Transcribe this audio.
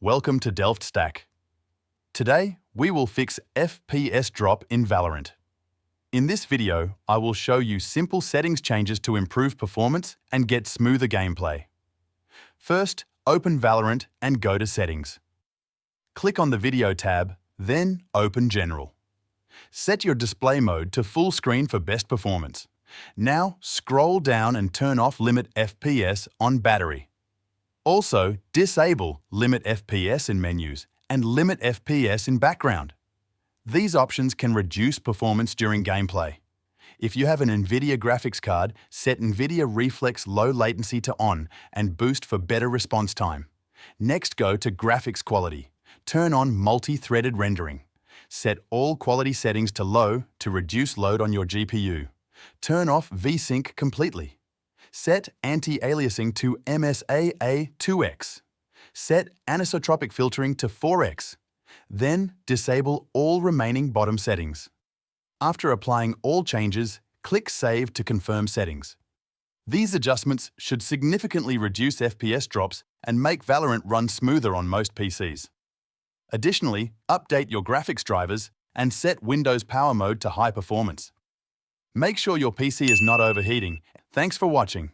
Welcome to DelftStack. Today, we will fix FPS drop in Valorant. In this video, I will show you simple settings changes to improve performance and get smoother gameplay. First, open Valorant and go to Settings. Click on the Video tab, then open General. Set your display mode to full screen for best performance. Now, scroll down and turn off Limit FPS on Battery. Also, disable Limit FPS in menus and Limit FPS in background. These options can reduce performance during gameplay. If you have an NVIDIA graphics card, set NVIDIA Reflex low latency to on and boost for better response time. Next, go to Graphics Quality. Turn on multi-threaded rendering. Set all quality settings to low to reduce load on your GPU. Turn off VSync completely. Set Anti-Aliasing to MSAA 2x. Set anisotropic filtering to 4x. Then disable all remaining bottom settings. After applying all changes, click Save to confirm settings. These adjustments should significantly reduce FPS drops and make Valorant run smoother on most PCs. Additionally, update your graphics drivers and set Windows Power Mode to high performance. Make sure your PC is not overheating. Thanks for watching.